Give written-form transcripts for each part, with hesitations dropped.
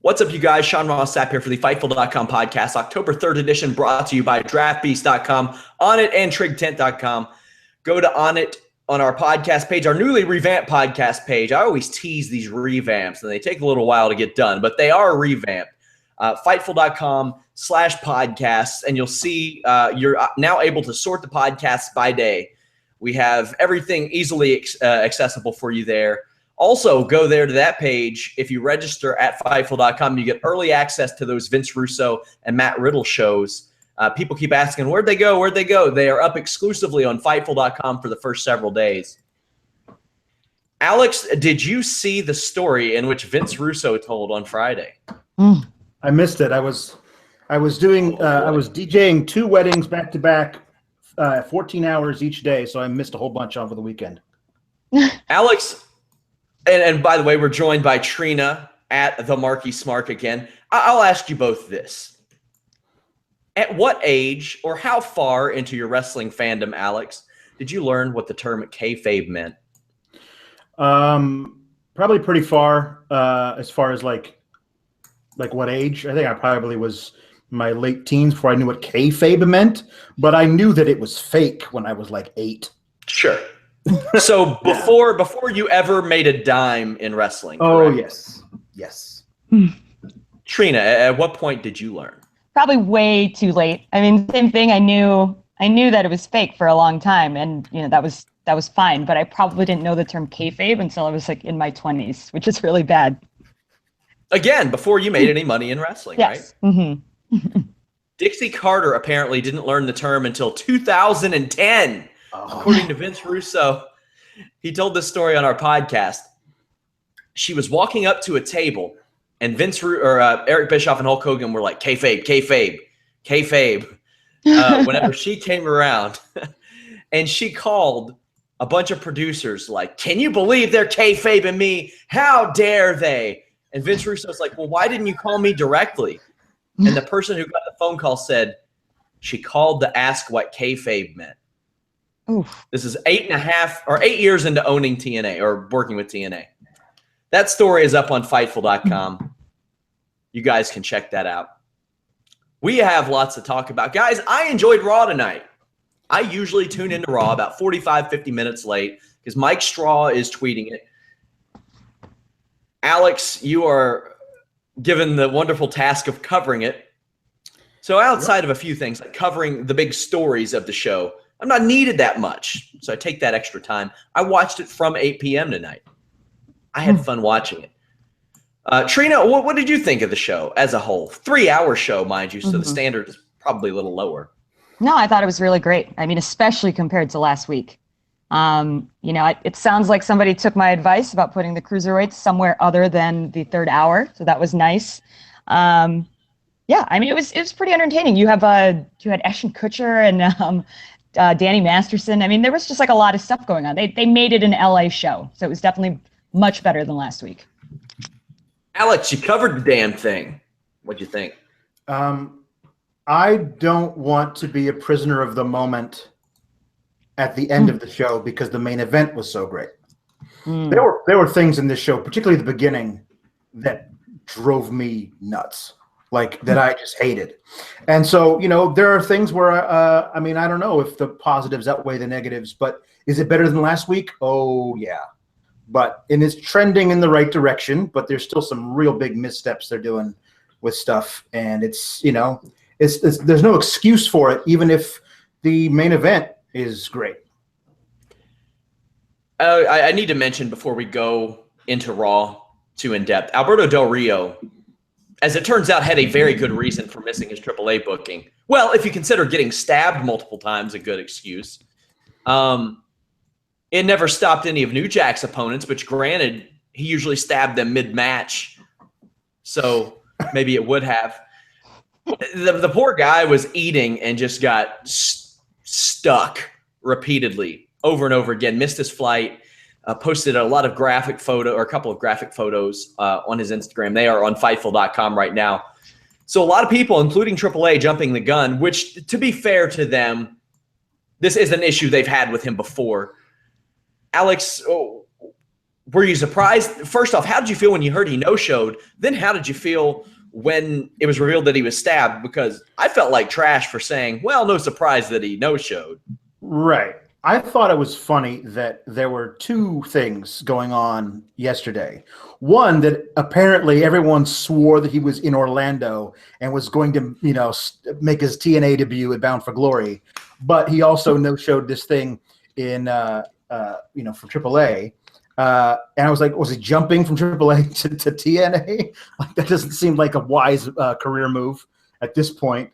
What's up, you guys? Sean Ross Sapp here for the Fightful.com podcast, October 3rd edition, brought to you by DraftBeast.com, Onnit, and TrigTent.com. Go to Onnit on our podcast page, our newly revamped podcast page. I always tease these revamps, and they take a little while to get done, but they are revamped. Fightful.com/podcasts, and you'll see you're now able to sort the podcasts by day. We have everything easily accessible for you there. Also, go there to that page. If you register at Fightful.com, you get early access to those Vince Russo and Matt Riddle shows. People keep asking, where'd they go? Where'd they go? They are up exclusively on Fightful.com for the first several days. Alex, did you see the story in which Vince Russo told on Friday? I missed it. I was DJing two weddings back to back, 14 hours each day, so I missed a whole bunch over the weekend. Alex, and by the way, we're joined by Trina at the Marky Smark again. I'll ask you both this. At what age or how far into your wrestling fandom, Alex, did you learn what the term kayfabe meant? Probably pretty far, as far as like what age? I think I probably was my late teens before I knew what kayfabe meant, but I knew that it was fake when I was like 8. Sure. So before you ever made a dime in wrestling. Oh, correct? Yes. Trina, at what point did you learn? Probably way too late. I mean, same thing. I knew that it was fake for a long time, and that was fine. But I probably didn't know the term kayfabe until I was like in my 20s, which is really bad. Again, before you made any money in wrestling, yes. Right? Mm-hmm. Dixie Carter apparently didn't learn the term until 2010. According to Vince Russo, he told this story on our podcast. She was walking up to a table, and Eric Bischoff and Hulk Hogan were like, kayfabe, kayfabe, kayfabe. Whenever she came around, and she called a bunch of producers like, can you believe they're kayfabing me? How dare they? And Vince Russo's like, well, why didn't you call me directly? And the person who got the phone call said she called to ask what kayfabe meant. Oof. This is 8 years into owning TNA or working with TNA. That story is up on Fightful.com. You guys can check that out. We have lots to talk about. Guys, I enjoyed Raw tonight. I usually tune into Raw about 45, 50 minutes late because Mike Straw is tweeting it. Alex, you are given the wonderful task of covering it. So outside of a few things, like covering the big stories of the show, I'm not needed that much, so I take that extra time. I watched it from 8 p.m. tonight. I had fun watching it. Trina, what did you think of the show as a whole? 3-hour show, mind you, so the standard is probably a little lower. No, I thought it was really great. I mean, especially compared to last week. It sounds like somebody took my advice about putting the Cruiserweights somewhere other than the 3rd hour, so that was nice. I mean, it was pretty entertaining. You had Ashton Kutcher and Danny Masterson. I mean, there was just like a lot of stuff going on. They made it an LA show, so it was definitely much better than last week. Alex, you covered the damn thing. What'd you think? I don't want to be a prisoner of the moment at the end of the show because the main event was so great. There were things in this show, particularly the beginning, that drove me nuts. Like that I just hated. And so, there are things where, I don't know if the positives outweigh the negatives, but is it better than last week? Oh, yeah. But it is trending in the right direction, but there's still some real big missteps they're doing with stuff. And it's there's no excuse for it, even if the main event is great. I need to mention before we go into Raw too in depth, Alberto Del Rio, as it turns out, had a very good reason for missing his AAA booking. Well, if you consider getting stabbed multiple times a good excuse. It never stopped any of New Jack's opponents, but granted, he usually stabbed them mid-match. So maybe it would have. The poor guy was eating and just got stuck repeatedly over and over again, missed his flight. Posted a lot of graphic photo or a couple of graphic photos on his Instagram. They are on Fightful.com right now. So a lot of people, including AAA, jumping the gun, which, to be fair to them, this is an issue they've had with him before. Alex, were you surprised? First off, how did you feel when you heard he no-showed? Then how did you feel when it was revealed that he was stabbed? Because I felt like trash for saying, well, no surprise that he no-showed. Right. I thought it was funny that there were two things going on yesterday. One, that apparently everyone swore that he was in Orlando and was going to, make his TNA debut at Bound for Glory, but he also no-showed this thing in, from AAA. And I was like, was he jumping from AAA to TNA? Like, that doesn't seem like a wise career move at this point.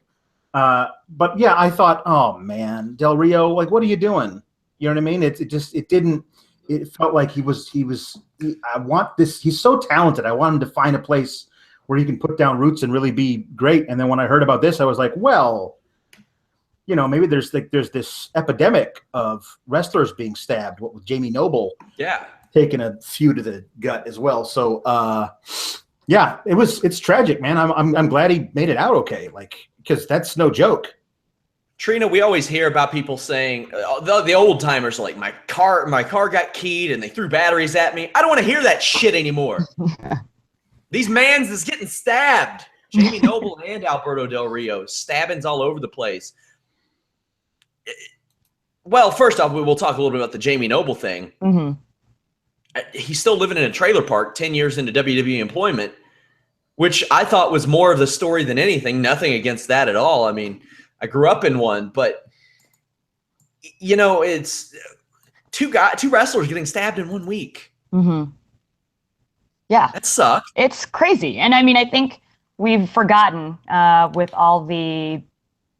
But yeah, I thought, oh man, Del Rio, like, what are you doing? You know what I mean? It felt like I want this. He's so talented. I want him to find a place where he can put down roots and really be great. And then when I heard about this, I was like, well, maybe there's this epidemic of wrestlers being stabbed. What with Jamie Noble? Yeah. Taking a few to the gut as well. So, yeah, it's tragic, man. I'm glad he made it out okay. Like, because that's no joke. Trina, we always hear about people saying, the old timers, like, my car got keyed and they threw batteries at me. I don't want to hear that shit anymore. These mans is getting stabbed. Jamie Noble and Alberto Del Rio, stabbings all over the place. Well, first off, we'll talk a little bit about the Jamie Noble thing. Mm-hmm. He's still living in a trailer park 10 years into WWE employment, which I thought was more of the story than anything. Nothing against that at all. I mean, I grew up in one, but it's two wrestlers getting stabbed in 1 week. Mm-hmm. Yeah. That sucks. It's crazy. And I mean, I think we've forgotten with all the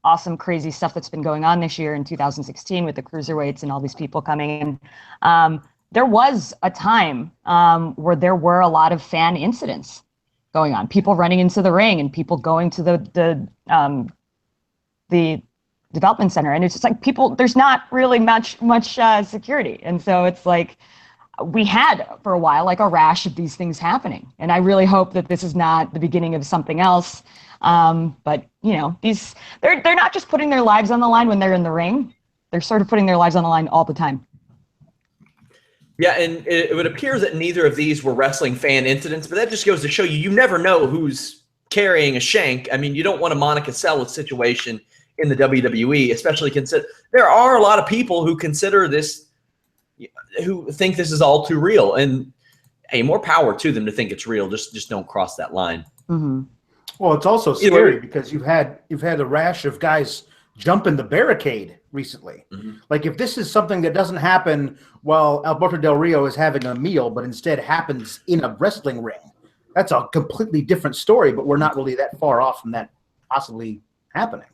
awesome, crazy stuff that's been going on this year in 2016 with the Cruiserweights and all these people coming in. There was a time where there were a lot of fan incidents going on, people running into the ring and people going to the development center. And it's just like there's not really much security. And so it's like we had for a while, like a rash of these things happening. And I really hope that this is not the beginning of something else. But they're not just putting their lives on the line when they're in the ring. They're sort of putting their lives on the line all the time. Yeah, and it would appear that neither of these were wrestling fan incidents, but that just goes to show you never know who's carrying a shank. I mean, you don't want a Monica Seles situation in the WWE, especially consider there are a lot of people who consider this, who think this is all too real, and hey, more power to them to think it's real. Just don't cross that line. Mm-hmm. Well, it's also scary because you've had a rash of guys jumping the barricade recently. Mm-hmm. Like, if this is something that doesn't happen while Alberto Del Rio is having a meal, but instead happens in a wrestling ring, that's a completely different story, but we're not really that far off from that possibly happening.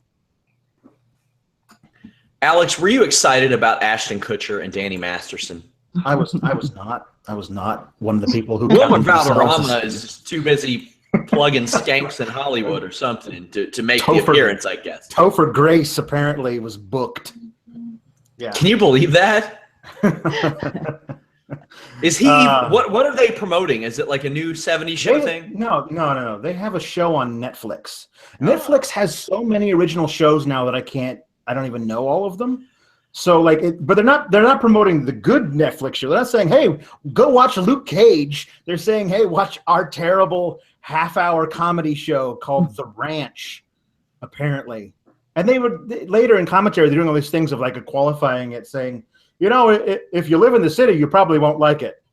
Alex, were you excited about Ashton Kutcher and Danny Masterson? I was not one of the people who Wilmer Valderrama is just too busy plugging skanks in Hollywood or something to make the appearance, I guess. Topher Grace apparently was booked. Yeah. Can you believe that? Is he what are they promoting? Is it like a new 70s show thing? No. They have a show on Netflix. Netflix has so many original shows now that I don't even know all of them. So but they're not promoting the good Netflix show. They're not saying, "Hey, go watch Luke Cage." They're saying, "Hey, watch our terrible half-hour comedy show called The Ranch." Apparently, and they would later in commentary, they're doing all these things of like qualifying it, saying, if you live in the city, you probably won't like it,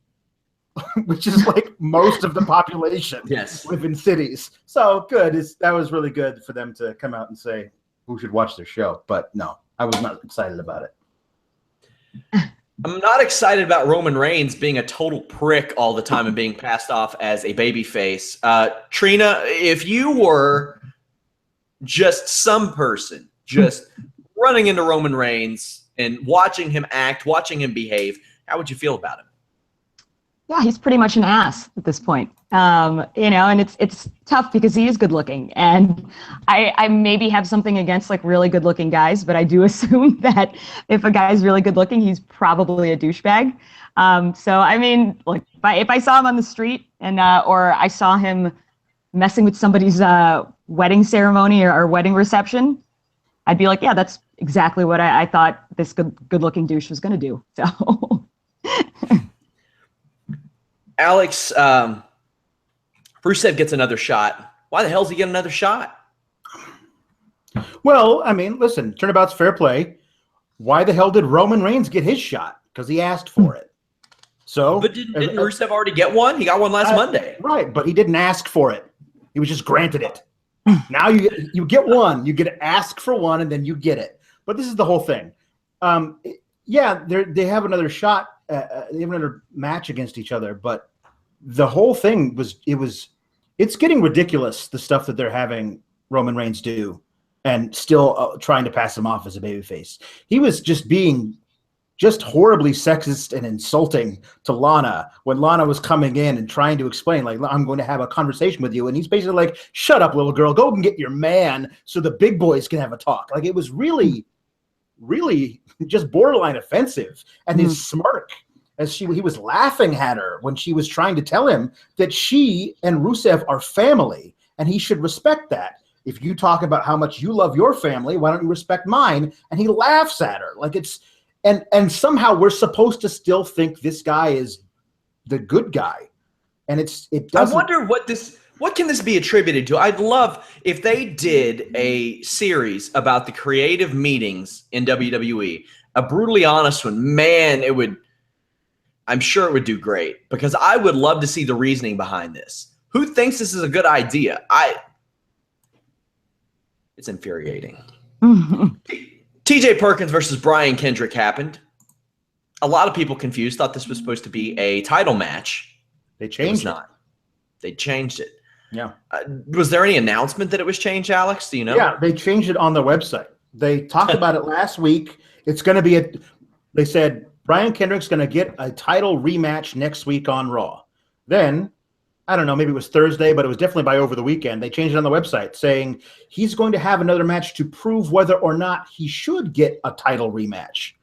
which is like most of the population live in cities. So good. That was really good for them to come out and say who should watch their show. But no, I was not excited about it. I'm not excited about Roman Reigns being a total prick all the time and being passed off as a babyface. Trina, if you were just some person just running into Roman Reigns and watching him act, watching him behave, how would you feel about him? Yeah, he's pretty much an ass at this point. And it's tough because he is good looking, and I maybe have something against like really good looking guys, but I do assume that if a guy's really good looking, he's probably a douchebag. So I mean, like if I saw him on the street and or I saw him messing with somebody's wedding ceremony or wedding reception, I'd be like, yeah, that's exactly what I thought this good looking douche was going to do. So. Alex, Rusev gets another shot. Why the hell does he get another shot? Well, I mean, listen, turnabout's fair play. Why the hell did Roman Reigns get his shot? Because he asked for it. So, but didn't Rusev already get one? He got one last Monday. Right, but he didn't ask for it. He was just granted it. Now you get one. You get to ask for one, and then you get it. But this is the whole thing. Yeah, they have another shot. They have another match against each other. But the whole thing it's getting ridiculous, the stuff that they're having Roman Reigns do, and still trying to pass him off as a babyface. He was just being horribly sexist and insulting to Lana when Lana was coming in and trying to explain, like, I'm going to have a conversation with you. And he's basically like, shut up, little girl, go and get your man so the big boys can have a talk. Like, it was really, really just borderline offensive. And his smirk as he was laughing at her when she was trying to tell him that she and Rusev are family and he should respect that. If you talk about how much you love your family, why don't you respect mine? And he laughs at her. Like, it's, and somehow we're supposed to still think this guy is the good guy. And it doesn't. I wonder what can this be attributed to? I'd love if they did a series about the creative meetings in WWE, a brutally honest one. Man, I'm sure it would do great, because I would love to see the reasoning behind this. Who thinks this is a good idea? It's infuriating. TJ Perkins versus Brian Kendrick happened. A lot of people confused, thought this was supposed to be a title match. They changed it. Not. They changed it. Yeah. Was there any announcement that it was changed, Alex? Do you know? Yeah, they changed it on the website. They talked about it last week. It's going to be they said Brian Kendrick's going to get a title rematch next week on Raw. Then, I don't know, maybe it was Thursday, but it was definitely by over the weekend. They changed it on the website saying he's going to have another match to prove whether or not he should get a title rematch.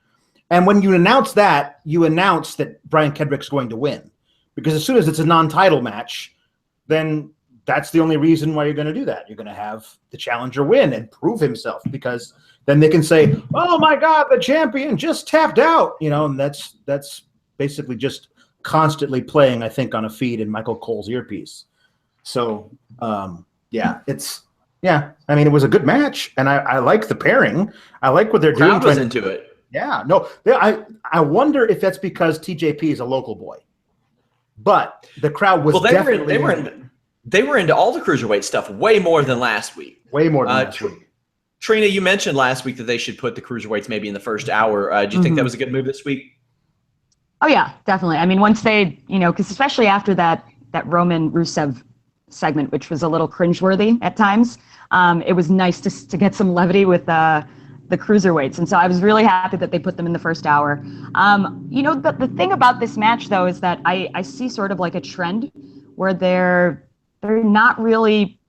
And when you announce that, you announce that Brian Kendrick's going to win. Because as soon as it's a non-title match, then that's the only reason why you're going to do that. You're going to have the challenger win and prove himself, because then they can say, oh my God, the champion just tapped out, and that's basically just constantly playing, I think, on a feed in Michael Cole's earpiece. So, I mean, it was a good match, and I like the pairing. I like what they're doing. Crowd was into it. Yeah, no, I wonder if that's because TJP is a local boy, but the crowd was definitely. They were into all the Cruiserweight stuff way more than last week. Way more than last week. Trina, you mentioned last week that they should put the Cruiserweights maybe in the first hour. Do you think that was a good move this week? Oh, yeah, definitely. I mean, once they, because especially after that Roman Rusev segment, which was a little cringeworthy at times, it was nice to get some levity with the Cruiserweights. And so I was really happy that they put them in the first hour. The thing about this match, though, is that I see sort of like a trend where they're not really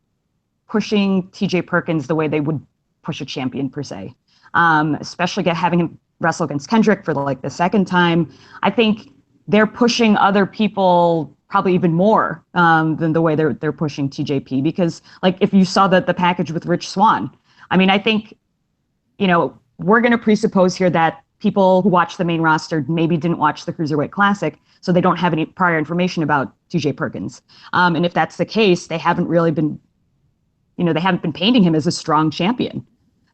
pushing TJ Perkins the way they would push a champion, per se, especially having him wrestle against Kendrick for the second time. I think they're pushing other people probably even more than the way they're pushing TJP, because if you saw the package with Rich Swann, I mean, I think, we're going to presuppose here that people who watch the main roster maybe didn't watch the Cruiserweight Classic, so they don't have any prior information about TJ Perkins. And if that's the case, they haven't really been, they haven't been painting him as a strong champion.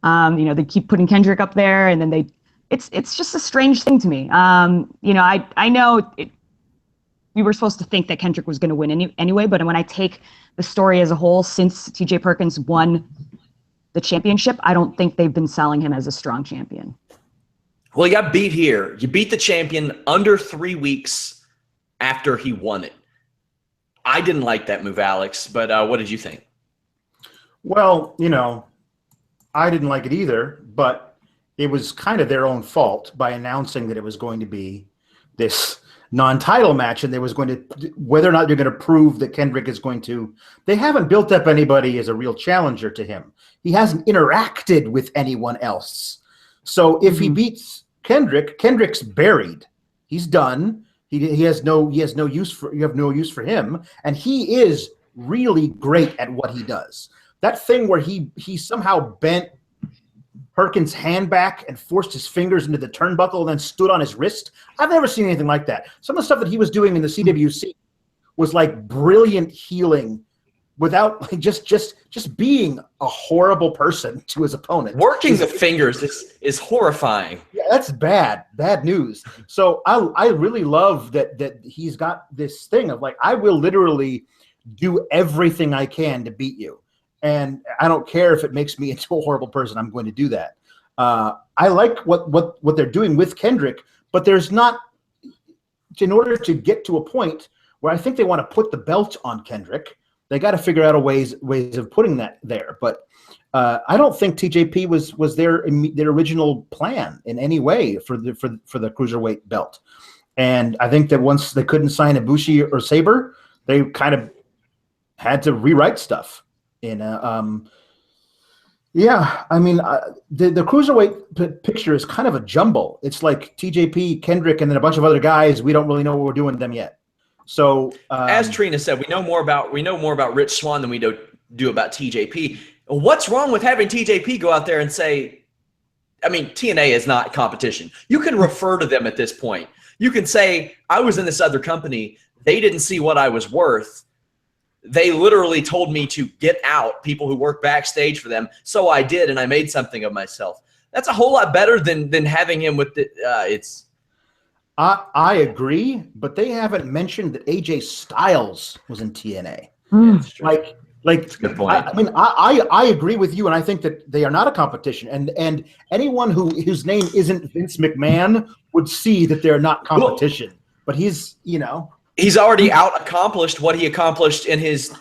They keep putting Kendrick up there, and then it's just a strange thing to me. I know we were supposed to think that Kendrick was going to win anyway, but when I take the story as a whole, since TJ Perkins won the championship, I don't think they've been selling him as a strong champion. Well, he got beat here. You beat the champion under 3 weeks after he won it. I didn't like that move, Alex, but what did you think? Well, I didn't like it either, but it was kind of their own fault by announcing that it was going to be this non-title match, and there was going to, whether or not they're going to prove that Kendrick is going to, they haven't built up anybody as a real challenger to him. He hasn't interacted with anyone else. So if he beats Kendrick's buried. He's done. He has no use for, you have no use for him, and he is really great at what he does. That thing where he somehow bent Perkins' hand back and forced his fingers into the turnbuckle and then stood on his wrist. I've never seen anything like that. Some of the stuff that he was doing in the CWC was like brilliant healing without like just being a horrible person to his opponent. Working the fingers is horrifying. Yeah, that's bad news. So I really love that he's got this thing of like, I will literally do everything I can to beat you. And I don't care if it makes me into a horrible person, I'm going to do that. I like what they're doing with Kendrick, but there's not, in order to get to a point where I think they want to put the belt on Kendrick, they got to figure out ways of putting that there. But I don't think TJP was their original plan in any way for the cruiserweight belt. And I think that once they couldn't sign Ibushi or Sabre, they kind of had to rewrite stuff. Yeah, I mean, the cruiserweight picture is kind of a jumble. It's like TJP, Kendrick, and then a bunch of other guys. We don't really know what we're doing with them yet. So, as Trina said, we know more about Rich Swann than we do about TJP. What's wrong with having TJP go out there and say, I mean, TNA is not competition. You can refer to them at this point. You can say, I was in this other company. They didn't see what I was worth. They literally told me to get out, people who work backstage for them. So I did, and I made something of myself. That's a whole lot better than having him with the it's. I agree, but they haven't mentioned that AJ Styles was in TNA. Like that's a good point. I mean, I agree with you, and I think that they are not a competition. And anyone whose name isn't Vince McMahon would see that they're not competition. But he's already out accomplished what he accomplished in his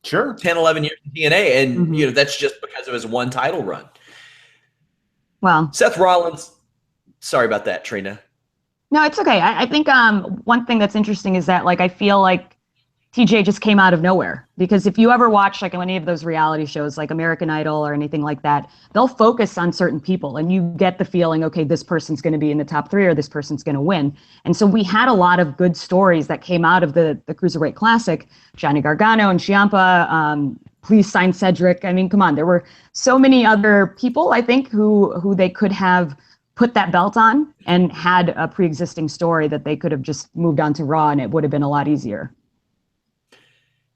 10, 11 years in TNA, and that's just because of his one title run. Well, Seth Rollins. Sorry about that, Trina. No, it's okay. I think one thing that's interesting is that, like, I feel like TJ just came out of nowhere, because if you ever watch like any of those reality shows like American Idol or anything like that, they'll focus on certain people and you get the feeling, okay, this person's going to be in the top 3 or this person's going to win. And so we had a lot of good stories that came out of the Cruiserweight Classic. Johnny Gargano and Ciampa, please sign Cedric. I mean, come on, there were so many other people, I think, who they could have put that belt on and had a pre-existing story that they could have just moved on to Raw, and it would have been a lot easier.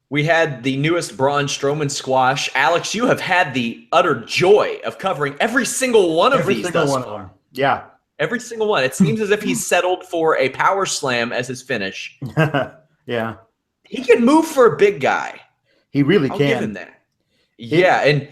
We had the newest Braun Strowman squash. Alex, you have had the utter joy of covering every single one of these thus far. Yeah. Every single one. It seems as if he's settled for a power slam as his finish. Yeah. He can move for a big guy. He really I'll can. give him that. Yeah, and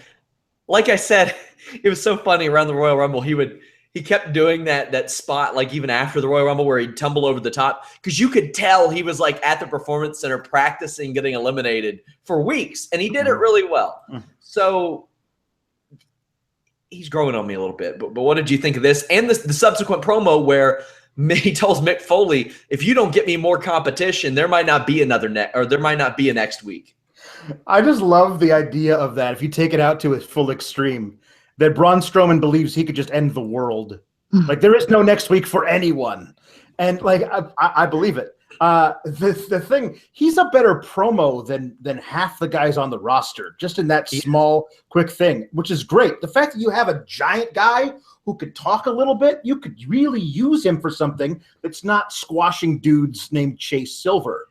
like I said, it was so funny around the Royal Rumble. He kept doing that spot, like even after the Royal Rumble, where he'd tumble over the top, because you could tell he was like at the Performance Center practicing getting eliminated for weeks, and he did it really well. So he's growing on me a little bit. But what did you think of this and the subsequent promo where he tells Mick Foley, if you don't get me more competition, there might not be there might not be a next week. I just love the idea of that. If you take it out to its full extreme, that Braun Strowman believes he could just end the world. Like, there is no next week for anyone. And like, I believe it. The thing, he's a better promo than half the guys on the roster, just in that small, quick thing, which is great. The fact that you have a giant guy who could talk a little bit, you could really use him for something that's not squashing dudes named Chase Silver.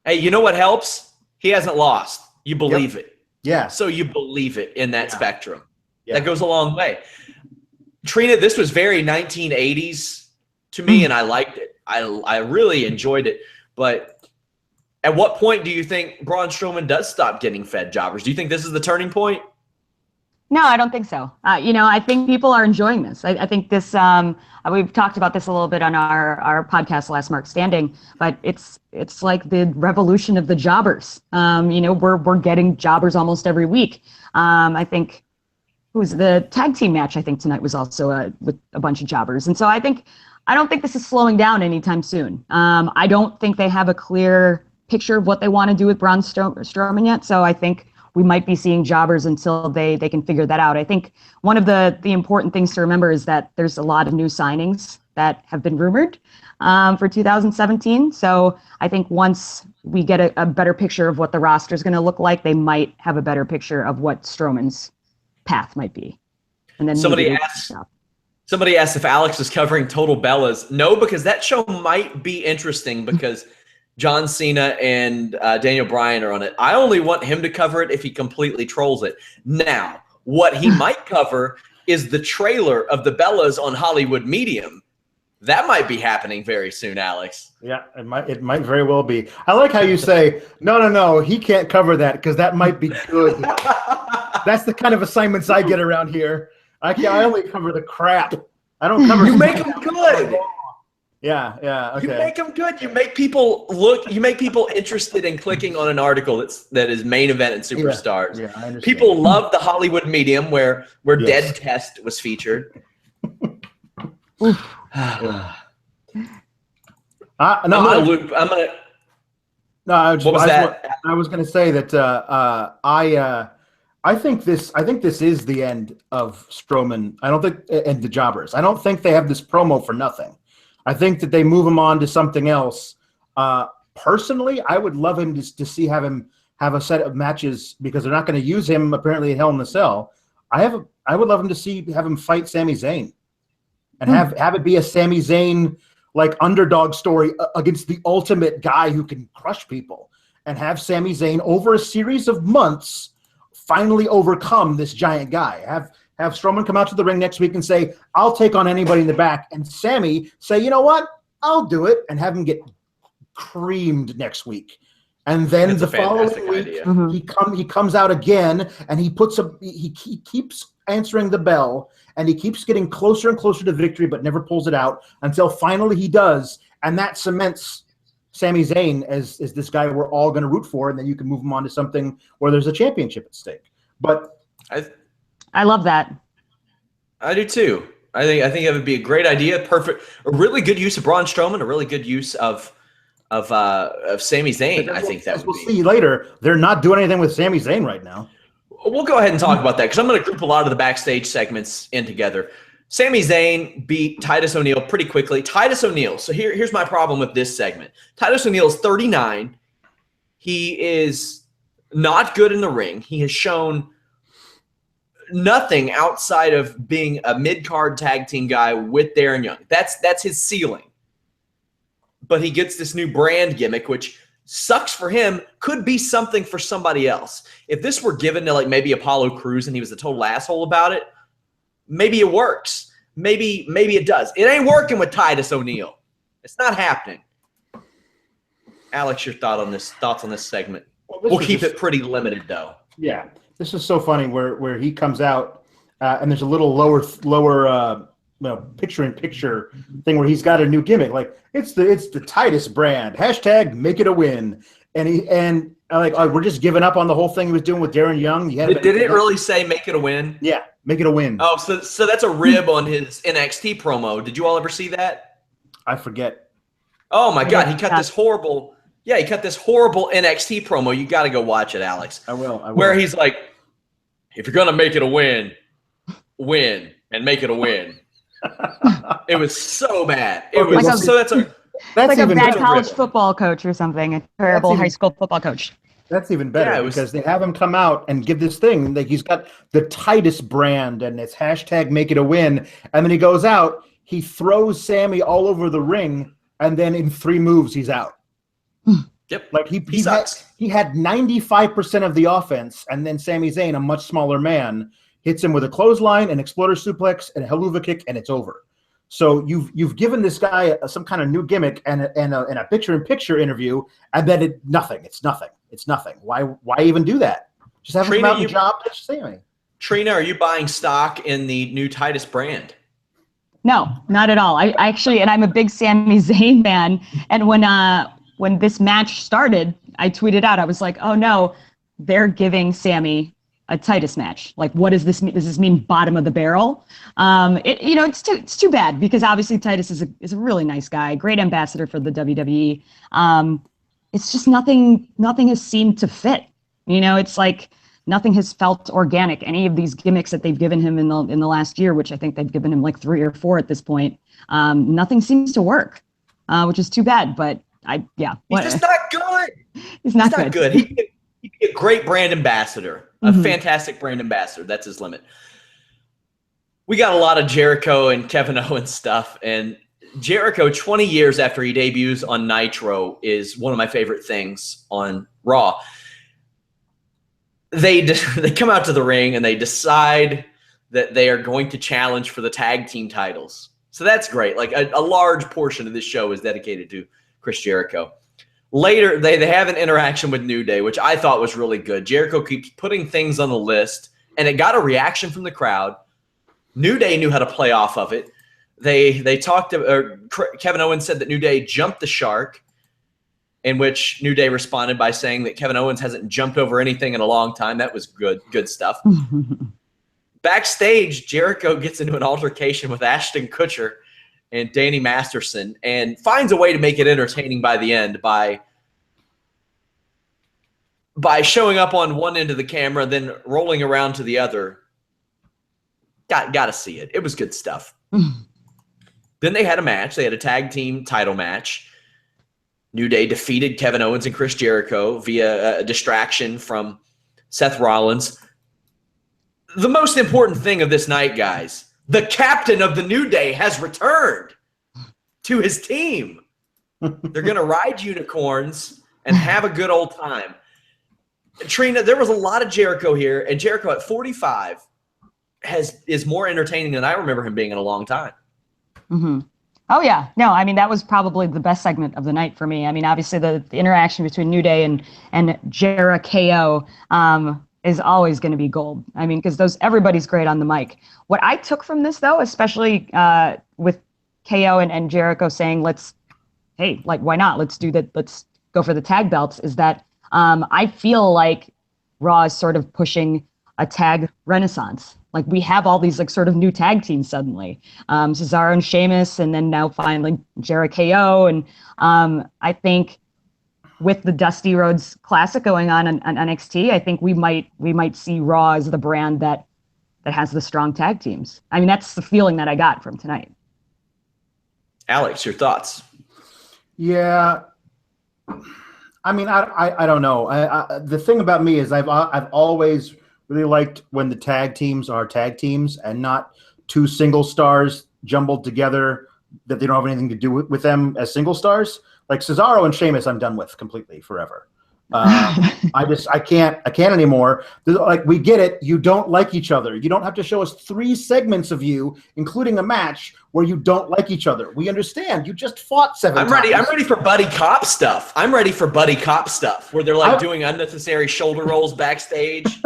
Hey, you know what helps? He hasn't lost. You believe it. Yeah. So you believe it in that spectrum. Yeah. That goes a long way. Trina, this was very 1980s to me, and I liked it. I really enjoyed it. But at what point do you think Braun Strowman does stop getting fed jobbers? Do you think this is the turning point? No, I don't think so. I think people are enjoying this. I think this, we've talked about this a little bit on our podcast, Last Mark Standing, but it's like the revolution of the jobbers. We're getting jobbers almost every week. I think who's the tag team match, I think tonight was also with a bunch of jobbers. And so I don't think this is slowing down anytime soon. I don't think they have a clear picture of what they want to do with Braun Strowman yet. So I think we might be seeing jobbers until they can figure that out. I think one of the important things to remember is that there's a lot of new signings that have been rumored for 2017. So I think once we get a better picture of what the roster is going to look like, they might have a better picture of what Strowman's path might be. And then somebody asked if Alex is covering Total Bellas. No, because that show might be interesting because John Cena and Daniel Bryan are on it. I only want him to cover it if he completely trolls it. Now, what he might cover is the trailer of the Bellas on Hollywood Medium. That might be happening very soon, Alex. Yeah, it might very well be. I like how you say, no, he can't cover that because that might be good. That's the kind of assignments I get around here. I only cover the crap. I don't cover. You make them good. Yeah, okay. You make them good. You make people look. You make people interested in clicking on an article that is main event and superstars. Yeah, I understand. People love the Hollywood Medium where Dead Test was featured. I was going to say that I think this is the end of Strowman. I don't think, and the Jobbers. I don't think they have this promo for nothing. I think that they move him on to something else. Personally, I would love him to have him have a set of matches because they're not going to use him apparently at Hell in the Cell. I would love him to have him fight Sami Zayn. And have it be a Sami Zayn like underdog story against the ultimate guy who can crush people, and have Sami Zayn over a series of months finally overcome this giant guy. Have Strowman come out to the ring next week and say, "I'll take on anybody in the back," and Sami say, "You know what? I'll do it," and have him get creamed next week. And then the following week, he comes out again, and he keeps answering the bell, and he keeps getting closer and closer to victory, but never pulls it out until finally he does, and that cements Sami Zayn as this guy we're all going to root for, and then you can move him on to something where there's a championship at stake. But I love that. I do too. I think it would be a great idea. Perfect, a really good use of Braun Strowman, a really good use of Sami Zayn. I think that we'll see later. They're not doing anything with Sami Zayn right now. We'll go ahead and talk about that because I'm going to group a lot of the backstage segments in together. Sami Zayn beat Titus O'Neil pretty quickly. Titus O'Neil. So here's my problem with this segment. Titus O'Neil is 39. He is not good in the ring. He has shown nothing outside of being a mid-card tag team guy with Darren Young. That's his ceiling. But he gets this new brand gimmick, which sucks for him, could be something for somebody else. If this were given to like maybe Apollo Crews and he was a total asshole about it, maybe it works. Maybe it does. It ain't working with Titus O'Neil. It's not happening. Alex, your thoughts on this segment? We'll keep it pretty limited though. Yeah, this is so funny where he comes out and there's a little lower picture-in-picture thing where he's got a new gimmick. Like it's the Titus brand. # make it a win. And we're just giving up on the whole thing he was doing with Darren Young. Did it really say make it a win? Yeah, make it a win. Oh, so that's a rib on his NXT promo. Did you all ever see that? I forget. Oh my God, he cut this horrible NXT promo. You got to go watch it, Alex. I will. Where he's like, if you're gonna make it a win and make it a win. It was so bad. That's like a bad college football coach or something. A terrible high school football coach. That's even better because they have him come out and give this thing. Like he's got the Titus brand and it's # make it a win. And then he goes out, he throws Sami all over the ring, and then in 3 moves he's out. Yep. Like he had 95% of the offense, and then Sami Zayn, a much smaller man, hits him with a clothesline, an exploder suplex, and a helluva kick, and it's over. So you've given this guy some kind of new gimmick and a picture-in-picture interview, and then it's nothing. It's nothing. Why even do that? Just have him come out and job Sami. Trina, are you buying stock in the new Titus brand? No, not at all. I actually, and I'm a big Sami Zayn fan. And when this match started, I tweeted out, I was like, oh no, they're giving Sami a Titus match. Like, what does this mean? Does this mean bottom of the barrel? It's too bad because obviously Titus is a really nice guy, great ambassador for the WWE. It's just nothing has seemed to fit. It's like nothing has felt organic. Any of these gimmicks that they've given him in the last year, which I think they've given him like 3 or 4 at this point, nothing seems to work, which is too bad. But he's just not good. He's not good. He'd be a great brand ambassador. A fantastic brand ambassador. That's his limit. We got a lot of Jericho and Kevin Owens stuff, and Jericho, 20 years after he debuts on Nitro, is one of my favorite things on Raw. They come out to the ring and they decide that they are going to challenge for the tag team titles. So that's great. Like a large portion of this show is dedicated to Chris Jericho. Later, they have an interaction with New Day, which I thought was really good. Jericho keeps putting things on the list, and it got a reaction from the crowd. New Day knew how to play off of it. They talked. Kevin Owens said that New Day jumped the shark, in which New Day responded by saying that Kevin Owens hasn't jumped over anything in a long time. That was good stuff. Backstage, Jericho gets into an altercation with Ashton Kutcher and Danny Masterson and finds a way to make it entertaining by the end by showing up on one end of the camera, then rolling around to the other. Got to see it. It was good stuff. Then they had a match. They had a tag team title match. New Day defeated Kevin Owens and Chris Jericho via a distraction from Seth Rollins. The most important thing of this night, guys, the captain of the New Day has returned to his team. They're going to ride unicorns and have a good old time. Trina, there was a lot of Jericho here, and Jericho at 45 is more entertaining than I remember him being in a long time. Mm-hmm. Oh, yeah. No, I mean, that was probably the best segment of the night for me. I mean, obviously the interaction between New Day and Jericho is always going to be gold. I mean, because everybody's great on the mic. What I took from this, though, especially with KO and Jericho saying, why not? Let's do that. Let's go for the tag belts, is that I feel like Raw is sort of pushing a tag renaissance. Like, we have all these sort of new tag teams suddenly. Cesaro and Sheamus, and then now finally Jericho. And I think with the Dusty Rhodes Classic going on NXT, I think we might see Raw as the brand that has the strong tag teams. I mean, that's the feeling that I got from tonight. Alex, your thoughts? Yeah. I mean, I don't know. The thing about me is I've always really liked when the tag teams are tag teams and not two single stars jumbled together that they don't have anything to do with them as single stars. Like Cesaro and Sheamus, I'm done with completely forever. I can't anymore. Like, we get it. You don't like each other. You don't have to show us 3 segments of you, including a match where you don't like each other. We understand. You just fought 7 times. I'm ready for buddy cop stuff. Where they're doing unnecessary shoulder rolls backstage.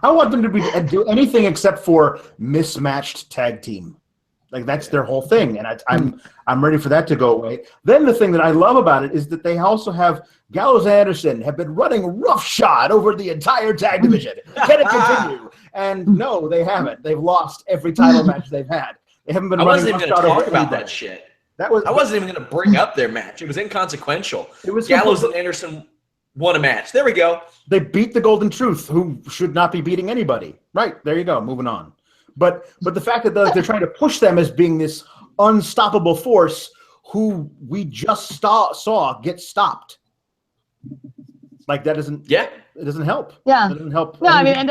I want them to do anything except for mismatched tag team. Like, that's their whole thing, and I'm ready for that to go away. Then the thing that I love about it is that they also have Gallows and Anderson have been running roughshod over the entire tag division. Can it continue? And no, they haven't. They've lost every title match they've had. They haven't been. I wasn't even going to talk about that shit. I wasn't even going to bring up their match. It was inconsequential. It was Gallows and Anderson won a match. There we go. They beat the Golden Truth, who should not be beating anybody. Right, there you go. Moving on. But the fact that they're trying to push them as being this unstoppable force who we just saw get stopped. Like, that doesn't. Yeah, it doesn't help. Yeah, it doesn't help. No, I mean, and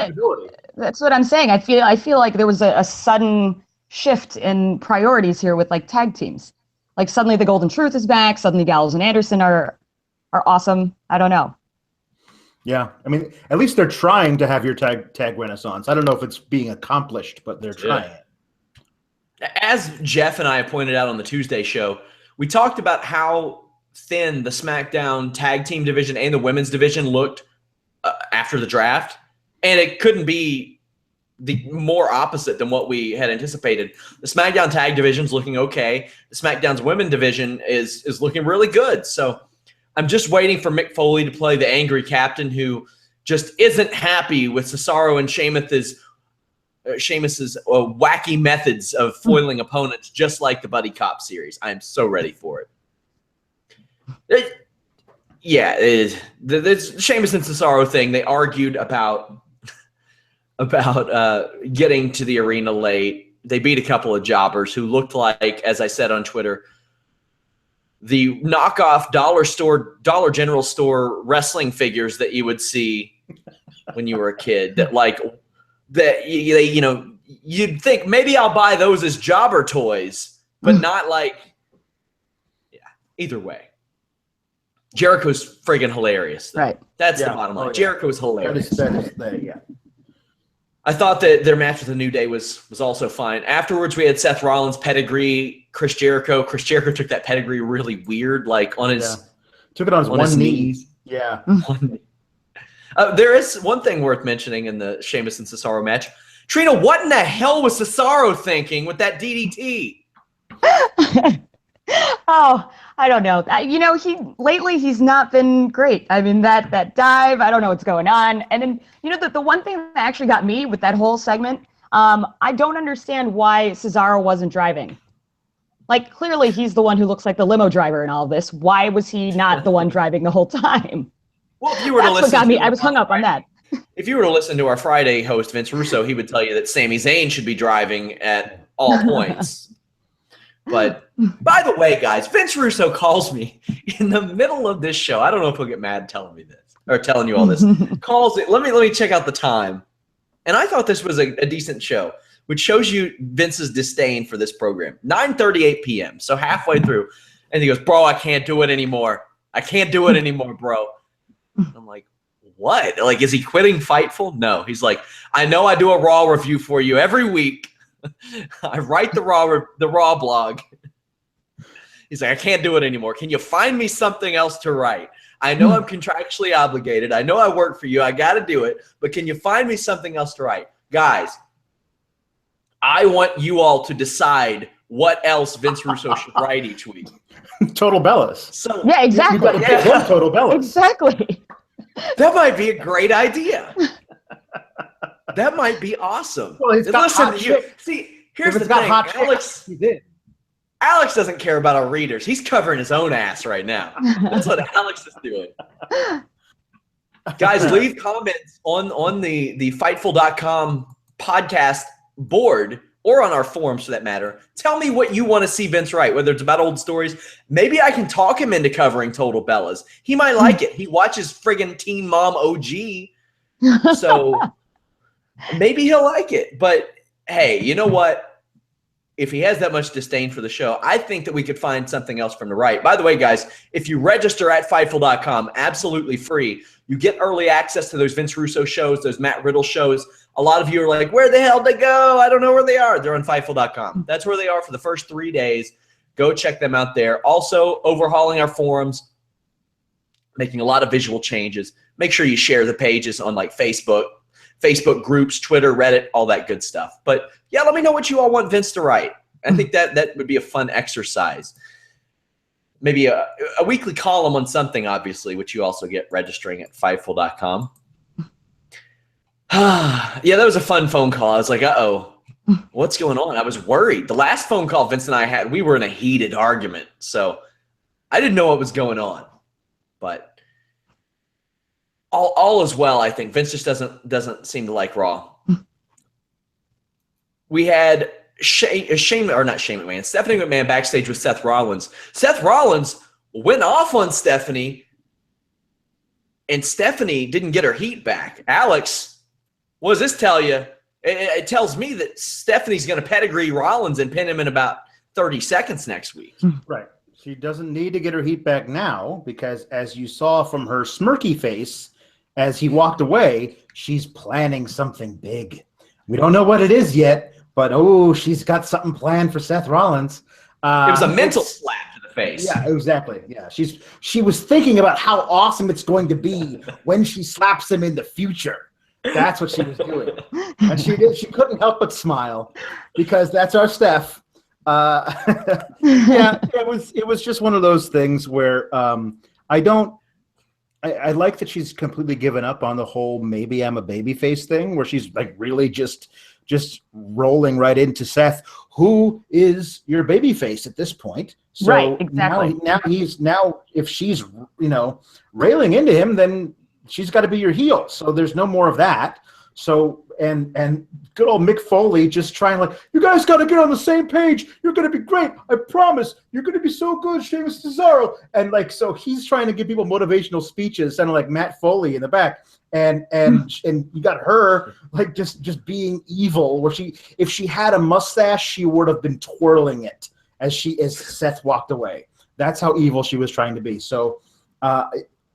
that's what I'm saying. I feel like there was a sudden shift in priorities here with tag teams. Like, suddenly the Golden Truth is back. Suddenly Gallows and Anderson are awesome. I don't know. Yeah, I mean, at least they're trying to have your tag renaissance. I don't know if it's being accomplished, but they're trying it. As Jeff and I pointed out on the Tuesday show, we talked about how thin the SmackDown tag team division and the women's division looked after the draft, and it couldn't be more opposite than what we had anticipated. The SmackDown tag division's looking okay. The SmackDown's women division is looking really good. So I'm just waiting for Mick Foley to play the angry captain who just isn't happy with Cesaro and Sheamus's wacky methods of foiling opponents, just like the Buddy Cop series. I am so ready for it. The Sheamus and Cesaro thing, they argued about getting to the arena late. They beat a couple of jobbers who looked like, as I said on Twitter, the knockoff Dollar General store wrestling figures that you would see when you were a kid. You'd think maybe I'll buy those as jobber toys, but not like, yeah, either way. Jericho's friggin' hilarious, though. Right. That's the bottom line. Jericho is hilarious. Yeah. I thought that their match with the New Day was also fine. Afterwards, we had Seth Rollins' pedigree, Chris Jericho. Chris Jericho took that pedigree really weird, like on his took it on his knee. Yeah. There is one thing worth mentioning in the Sheamus and Cesaro match. Trina, what in the hell was Cesaro thinking with that DDT? Oh, I don't know. You know, lately he's not been great. I mean, that dive, I don't know what's going on. And then, you know, the one thing that actually got me with that whole segment, I don't understand why Cesaro wasn't driving. Like, clearly he's the one who looks like the limo driver in all of this. Why was he not the one driving the whole time? Well, if you were to listen, what got me. I was hung up on that. If you were to listen to our Friday host, Vince Russo, he would tell you that Sami Zayn should be driving at all points. But by the way, guys, Vince Russo calls me in the middle of this show. I don't know if he'll get mad telling me this or telling you all this. Calls it. Let me check out the time. And I thought this was a decent show, which shows you Vince's disdain for this program. 9:38 p.m. So halfway through, and he goes, "Bro, I can't do it anymore. I can't do it anymore, bro." I'm like, what? Like, is he quitting Fightful? No. He's like, I know I do a Raw review for you every week. I write the Raw blog. He's like, I can't do it anymore. Can you find me something else to write? I know I'm contractually obligated. I know I work for you. I got to do it. But can you find me something else to write? Guys, I want you all to decide what else Vince Russo should write each week. Total Bellas. So, yeah, exactly. You got to pick him Total Bellas. Exactly. That might be a great idea. That might be awesome. Well, he's got hot shit. See, here's the thing. Alex doesn't care about our readers. He's covering his own ass right now. That's what Alex is doing. Guys, leave comments on the Fightful.com podcast board or on our forums for that matter. Tell me what you want to see Vince write, whether it's about old stories. Maybe I can talk him into covering Total Bellas. He might like it. He watches friggin' Teen Mom OG. So maybe he'll like it. But hey, you know what? If he has that much disdain for the show, I think that we could find something else from the right. By the way, guys, if you register at Fightful.com, absolutely free, you get early access to those Vince Russo shows, those Matt Riddle shows. A lot of you are like, where the hell did they go? I don't know where they are. They're on Fightful.com. That's where they are for the first 3 days. Go check them out there. Also, overhauling our forums, making a lot of visual changes. Make sure you share the pages on like Facebook groups, Twitter, Reddit, all that good stuff. But yeah, let me know what you all want Vince to write. I think that would be a fun exercise. Maybe a weekly column on something, obviously, which you also get registering at Fightful.com. Yeah, that was a fun phone call. I was like, uh-oh, what's going on? I was worried. The last phone call Vince and I had, we were in a heated argument. So I didn't know what was going on. But all is well, I think. Vince just doesn't seem to like Raw. We had Stephanie McMahon backstage with Seth Rollins. Seth Rollins went off on Stephanie, and Stephanie didn't get her heat back. Alex, what does this tell you? It tells me that Stephanie's going to pedigree Rollins and pin him in about 30 seconds next week. Right. She doesn't need to get her heat back now because, as you saw from her smirky face as he walked away, she's planning something big. We don't know what it is yet, but she's got something planned for Seth Rollins. It was a mental slap to the face. Yeah, exactly. Yeah, she was thinking about how awesome it's going to be when she slaps him in the future. That's what she was doing, and she did. She couldn't help but smile because that's our Steph. Yeah, it was just one of those things where I like that she's completely given up on the whole maybe I'm a babyface thing, where she's like really just rolling right into Seth, who is your babyface at this point. So right, exactly. Now if she's railing into him, then she's got to be your heel. So there's no more of that. So and good old Mick Foley just trying like, you guys got to get on the same page. You're going to be great. I promise. You're going to be so good, Sheamus Cesaro. And like, so he's trying to give people motivational speeches, sounding like Matt Foley in the back. And you got her like just being evil. Where if she had a mustache, she would have been twirling it as Seth walked away. That's how evil she was trying to be. So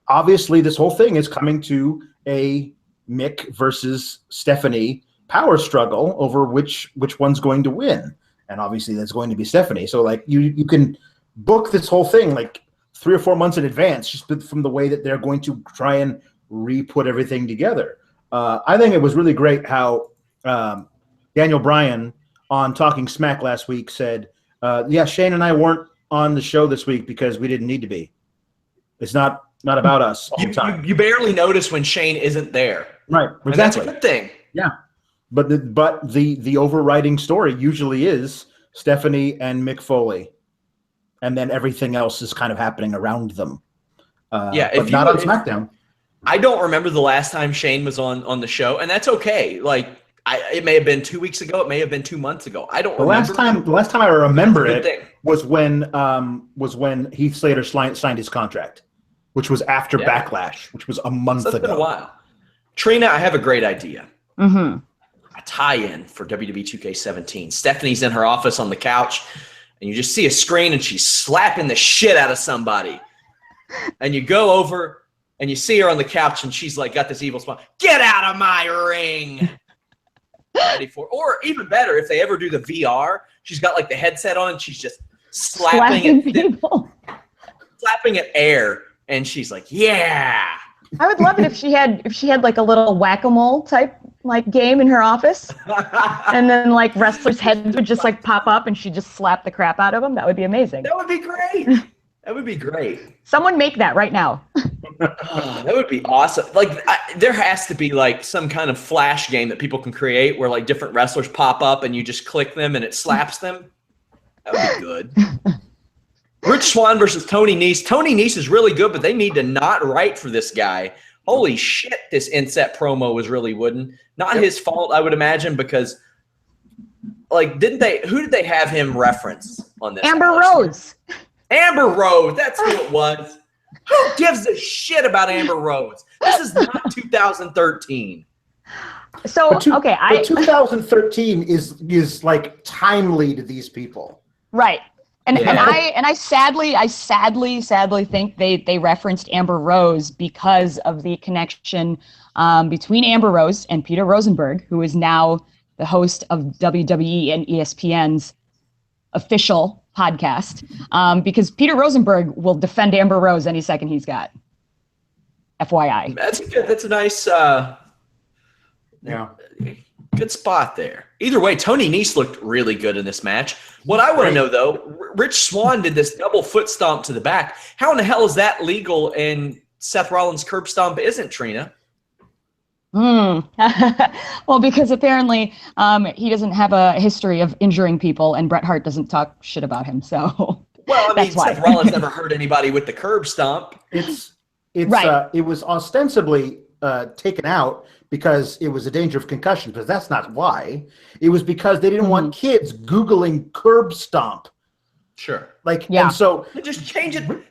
obviously this whole thing is coming to a Mick versus Stephanie power struggle over which one's going to win. And obviously that's going to be Stephanie. So like you can book this whole thing like 3 or 4 months in advance, just from the way that they're going to try and re-put everything together. I think it was really great how Daniel Bryan on Talking Smack last week said, yeah, Shane and I weren't on the show this week because we didn't need to be. It's not about us all the time. You barely notice when Shane isn't there. Right, exactly. And that's a good thing. Yeah. But the overriding story usually is Stephanie and Mick Foley. And then everything else is kind of happening around them. But not on SmackDown. I don't remember the last time Shane was on the show, and that's okay. Like it may have been 2 weeks ago, it may have been 2 months ago. I don't remember. The last time I remember it was when Heath Slater signed his contract, which was after Backlash, which was a month ago. It's been a while. Trina, I have a great idea. Mm-hmm. A tie-in for WWE 2K17. Stephanie's in her office on the couch, and you just see a screen, and she's slapping the shit out of somebody. And you go over, and you see her on the couch, and she's like, got this evil smile. Get out of my ring! Ready for, or even better, if they ever do the VR, she's got like the headset on, and she's just slapping people, slapping at air, and she's like, yeah. I would love it if she had like a little whack-a-mole type like game in her office, and then like wrestlers' heads would just like pop up, and she'd just slap the crap out of them. That would be amazing. That would be great. That would be great. Someone make that right now. Oh, that would be awesome. Like there has to be like some kind of flash game that people can create where like different wrestlers pop up and you just click them and it slaps them. That would be good. Rich Swann versus Tony Nese. Tony Nese is really good, but they need to not write for this guy. Holy shit, this inset promo was really wooden. Not his fault, I would imagine, because like who did they have him reference on this? Amber Rhodes. Amber Rhodes, that's who it was. Who gives a shit about Amber Rhodes? This is not 2013. So, but 2013 is like timely to these people. Right. And I sadly think they referenced Amber Rose because of the connection between Amber Rose and Peter Rosenberg, who is now the host of WWE and ESPN's official podcast, because Peter Rosenberg will defend Amber Rose any second he's got. FYI. That's a nice good spot there. Either way, Tony Nese looked really good in this match. What I want to know, though, Rich Swann did this double foot stomp to the back. How in the hell is that legal and Seth Rollins' curb stomp isn't, Trina? Well, because apparently he doesn't have a history of injuring people, and Bret Hart doesn't talk shit about him. So, well, I mean, Seth Rollins never hurt anybody with the curb stomp. It was ostensibly taken out because it was a danger of concussion, because that's not why. It was because they didn't want kids Googling curb stomp. Sure. And so they just change a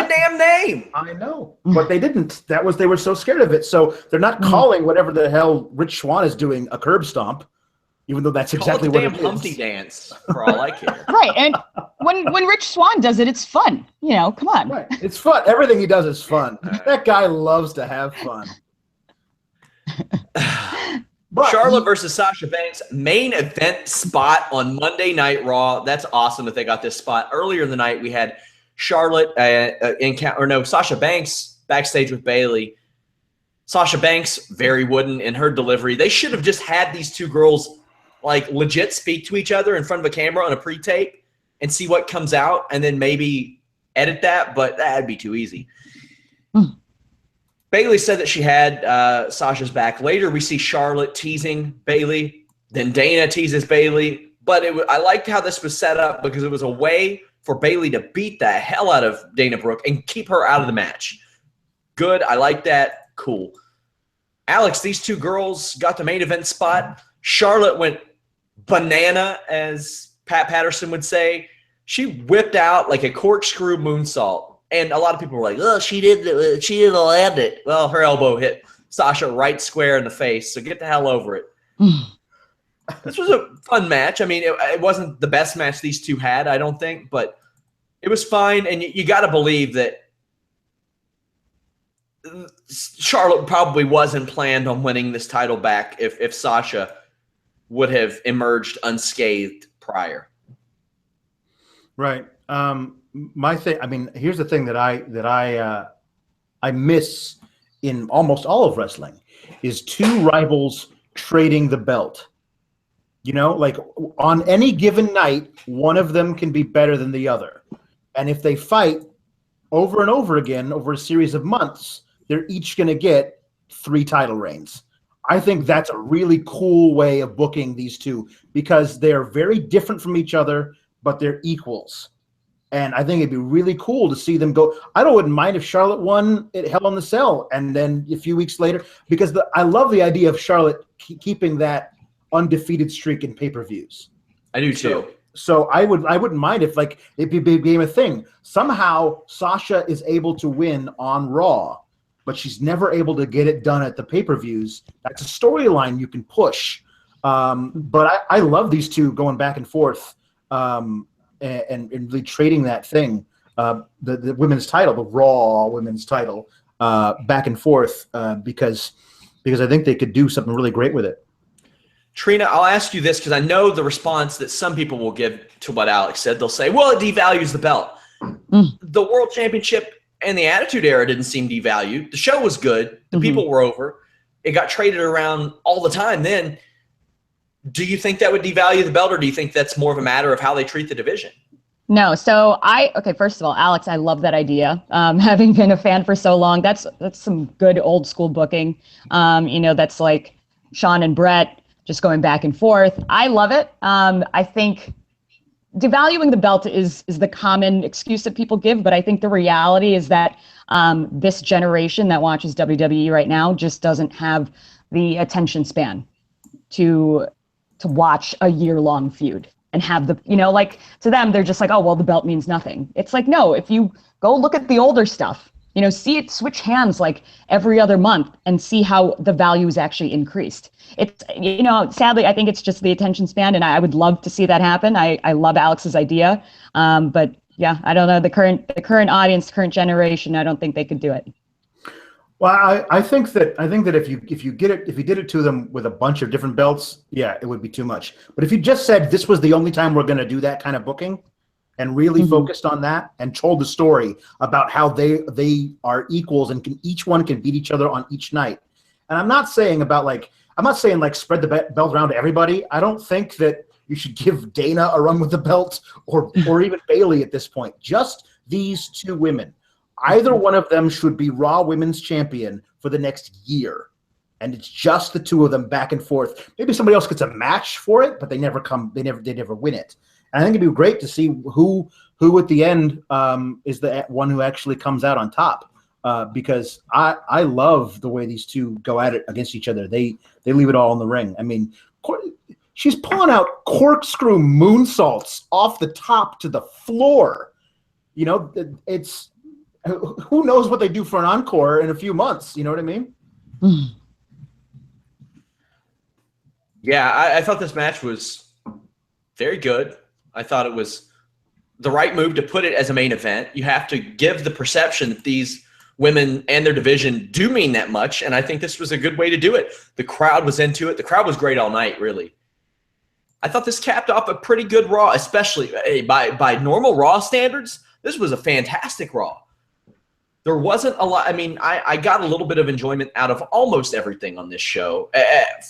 damn name. I know, but they didn't. They were so scared of it. So they're not calling whatever the hell Rich Swann is doing a curb stomp, even though that's exactly what it is. Humpty dance, for all I care. Right, and when Rich Swann does it, it's fun. Come on. Right, it's fun. Everything he does is fun. That guy loves to have fun. Charlotte versus Sasha Banks, main event spot on Monday Night Raw. That's awesome that they got this spot. Earlier in the night, we had Charlotte Sasha Banks backstage with Bayley. Sasha Banks, very wooden in her delivery. They should have just had these two girls like legit speak to each other in front of a camera on a pre-tape and see what comes out, and then maybe edit that, but that'd be too easy. Bayley said that she had Sasha's back. Later, we see Charlotte teasing Bayley. Then Dana teases Bayley. But I liked how this was set up because it was a way for Bayley to beat the hell out of Dana Brooke and keep her out of the match. Good. I like that. Cool. Alex, these two girls got the main event spot. Charlotte went banana, as Pat Patterson would say. She whipped out like a corkscrew moonsault. And a lot of people were like, oh, she didn't land it. Well, her elbow hit Sasha right square in the face, so get the hell over it. This was a fun match. I mean, it wasn't the best match these two had, I don't think, but it was fine. And you got to believe that Charlotte probably wasn't planned on winning this title back if Sasha would have emerged unscathed prior. Right. My thing. I mean, here's the thing that I miss in almost all of wrestling is two rivals trading the belt. You know, like on any given night, one of them can be better than the other, and if they fight over and over again over a series of months, they're each going to get 3 title reigns. I think that's a really cool way of booking these two because they're very different from each other, but they're equals. And I think it'd be really cool to see them go. I wouldn't mind if Charlotte won at Hell in the Cell and then a few weeks later, because I love the idea of Charlotte keeping that undefeated streak in pay-per-views. I do too. So I wouldn't mind if like it became a thing. Somehow Sasha is able to win on Raw, but she's never able to get it done at the pay-per-views. That's a storyline you can push. But I love these two going back and forth and really trading that thing, the women's title, the Raw women's title, back and forth because I think they could do something really great with it. Trina, I'll ask you this because I know the response that some people will give to what Alex said. They'll say, well, it devalues the belt. The World Championship and the Attitude Era didn't seem devalued. The show was good. The people were over. It got traded around all the time then. Do you think that would devalue the belt, or do you think that's more of a matter of how they treat the division? No. So first of all, Alex, I love that idea. Having been a fan for so long, that's some good old school booking. That's like Sean and Brett just going back and forth. I love it. I think devaluing the belt is the common excuse that people give, but I think the reality is that this generation that watches WWE right now just doesn't have the attention span to watch a year-long feud and have to them, they're just like, oh, well, the belt means nothing. It's like, no, if you go look at the older stuff, see it switch hands like every other month and see how the value is actually increased. It's, sadly, I think it's just the attention span, and I would love to see that happen. I love Alex's idea. But yeah, I don't know, the current audience, current generation, I don't think they could do it. Well, I think that if you did it to them with a bunch of different belts, yeah, it would be too much. But if you just said this was the only time we're going to do that kind of booking, and really focused on that and told the story about how they are equals and each one can beat each other on each night. And I'm not saying spread the belt around to everybody. I don't think that you should give Dana a run with the belt or even Bayley at this point. Just these two women. Either one of them should be Raw Women's Champion for the next year. And it's just the two of them back and forth. Maybe somebody else gets a match for it, but they never win it. And I think it'd be great to see who at the end is the one who actually comes out on top. Because I love the way these two go at it against each other. They leave it all in the ring. I mean, she's pulling out corkscrew moonsaults off the top to the floor. It's who knows what they do for an encore in a few months. You know what I mean? Yeah, I thought this match was very good. I thought it was the right move to put it as a main event. You have to give the perception that these women and their division do mean that much, and I think this was a good way to do it. The crowd was into it. The crowd was great all night, really. I thought this capped off a pretty good Raw, especially by normal Raw standards. This was a fantastic Raw. There wasn't a lot. I mean, I got a little bit of enjoyment out of almost everything on this show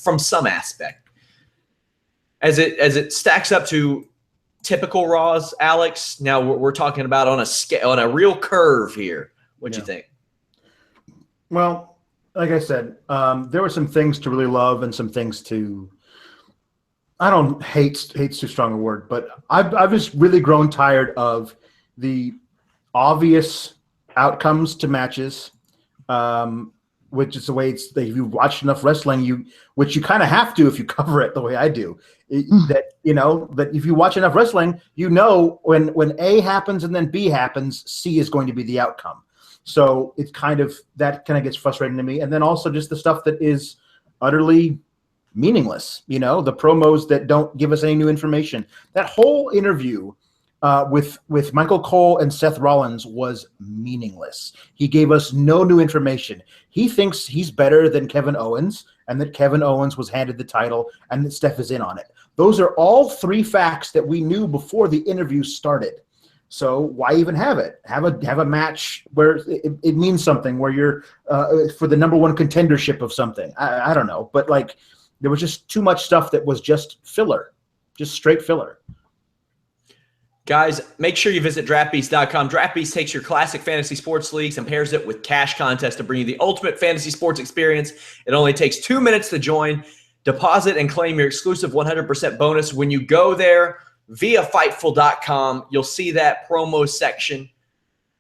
from some aspect. As it stacks up to typical Raws, Alex, now we're talking about on a real curve here. What'd you think? Well, like I said, there were some things to really love and some things to, I don't hate's too strong a word, but I've just really grown tired of the obvious outcomes to matches, which is the way it's. If you watch enough wrestling, which you kind of have to if you cover it the way I do. That if you watch enough wrestling, when A happens and then B happens, C is going to be the outcome. So it's that kind of gets frustrating to me. And then also just the stuff that is utterly meaningless. You know, the promos that don't give us any new information. That whole interview with Michael Cole and Seth Rollins was meaningless. He gave us no new information. He thinks he's better than Kevin Owens, and that Kevin Owens was handed the title, and that Steph is in on it. Those are all 3 facts that we knew before the interview started. So why even have it? Have a match where it means something, where you're for the number 1 contendership of something. I don't know, but like there was just too much stuff that was just filler, just straight filler. Guys, make sure you visit DraftBeast.com. DraftBeast takes your classic fantasy sports leagues and pairs it with cash contests to bring you the ultimate fantasy sports experience. It only takes 2 minutes to join. Deposit and claim your exclusive 100% bonus when you go there via Fightful.com. You'll see that promo section.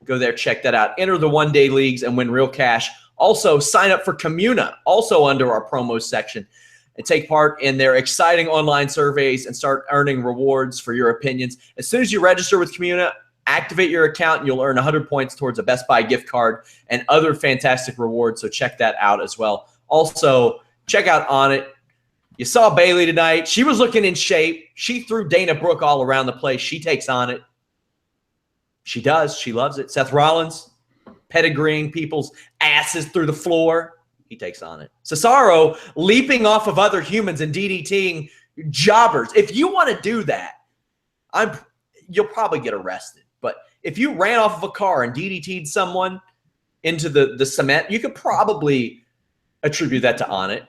Go there, check that out. Enter the one-day leagues and win real cash. Also, sign up for Communa, also under our promo section, and take part in their exciting online surveys and start earning rewards for your opinions. As soon as you register with Communa, activate your account, and you'll earn 100 points towards a Best Buy gift card and other fantastic rewards, so check that out as well. Also, check out On It. You saw Bayley tonight. She was looking in shape. She threw Dana Brooke all around the place. She takes On It. She does. She loves it. Seth Rollins, pedigreeing people's asses through the floor. He takes On It. Cesaro leaping off of other humans and DDTing jobbers. If you want to do that, you'll probably get arrested. But if you ran off of a car and DDT'd someone into the cement, you could probably attribute that to On It.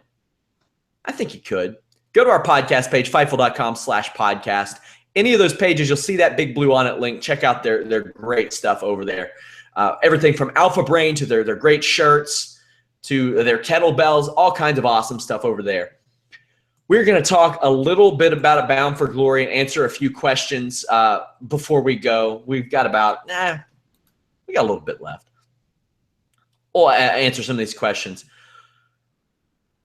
I think you could. Go to our podcast page, Fightful.com/podcast. Any of those pages, you'll see that big blue On It link. Check out their great stuff over there. Everything from Alpha Brain to their great shirts to their kettlebells, all kinds of awesome stuff over there. We're going to talk a little bit about Bound for Glory and answer a few questions before we go. We've got we got a little bit left. We'll answer some of these questions.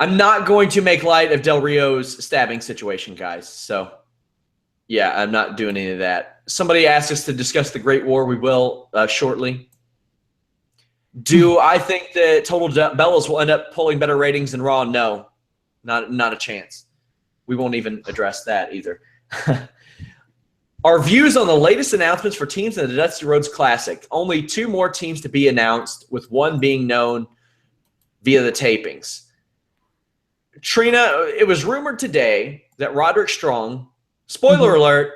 I'm not going to make light of Del Rio's stabbing situation, guys. So, yeah, I'm not doing any of that. Somebody asked us to discuss the Great War. We will shortly. Do I think that Total Bellas will end up pulling better ratings than Raw? No, not a chance. We won't even address that either. Our views on the latest announcements for teams in the Dusty Rhodes Classic. Only 2 more teams to be announced, with one being known via the tapings. Trina, it was rumored today that Roderick Strong, spoiler alert,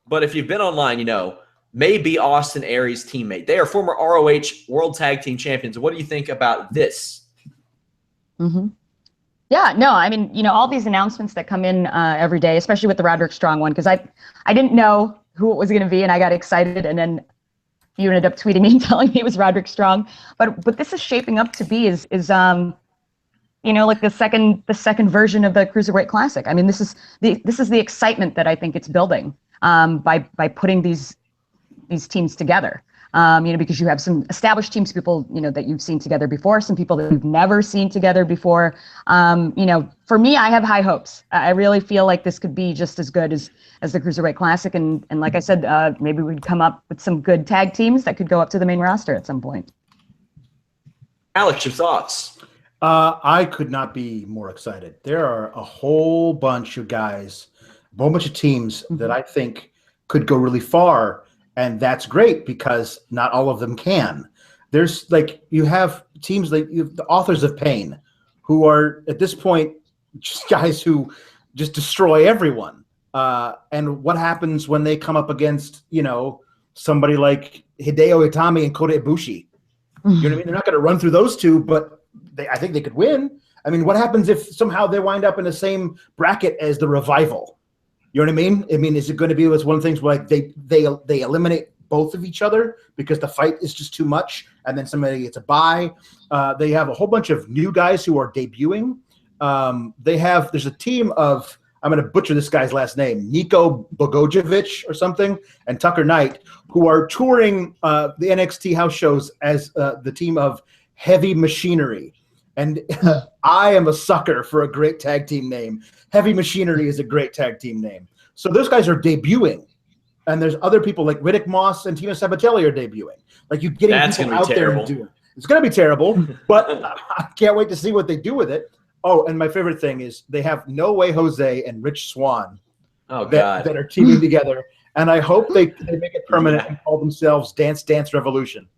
but if you've been online, you know, may be Austin Aries' teammate. They are former ROH World Tag Team Champions. What do you think about this? Yeah, no, I mean, you know, all these announcements that come in every day, especially with the Roderick Strong one, because I didn't know who it was going to be, and I got excited, and then you ended up tweeting me and telling me it was Roderick Strong. But this is shaping up to be is you know, like the second version of the Cruiserweight Classic. I mean, this is the excitement that I think it's building by putting these teams together. You know, because you have some established teams, people, you know, that you've seen together before, some people that you've never seen together before. You know, for me, I have high hopes. I really feel like this could be just as good as the Cruiserweight Classic. And like I said, maybe we'd come up with some good tag teams that could go up to the main roster at some point. Alex, your thoughts? I could not be more excited. There are a whole bunch of guys, a whole bunch of teams that I think could go really far. And that's great because not all of them can. There's like, you have teams like the Authors of Pain, who are at this point just guys who just destroy everyone. And what happens when they come up against, you know, somebody like Hideo Itami and Kota Ibushi? You know what I mean? They're not going to run through those two, but I think they could win. I mean, what happens if somehow they wind up in the same bracket as the Revival? You know what I mean? I mean, is it going to be one of the things where like they eliminate both of each other because the fight is just too much, and then somebody gets a bye? They have a whole bunch of new guys who are debuting. There's a team of, I'm going to butcher this guy's last name, Niko Bogojevic or something, and Tucker Knight, who are touring the NXT house shows as the team of Heavy Machinery. And I am a sucker for a great tag team name. Heavy Machinery is a great tag team name. So those guys are debuting. And there's other people like Riddick Moss and Tina Sabatelli are debuting. Like you're getting people out there and doing it. It's going to be terrible, but I can't wait to see what they do with it. Oh, and my favorite thing is they have No Way Jose and Rich Swann that are teaming together. And I hope they make it permanent and call themselves Dance Dance Revolution.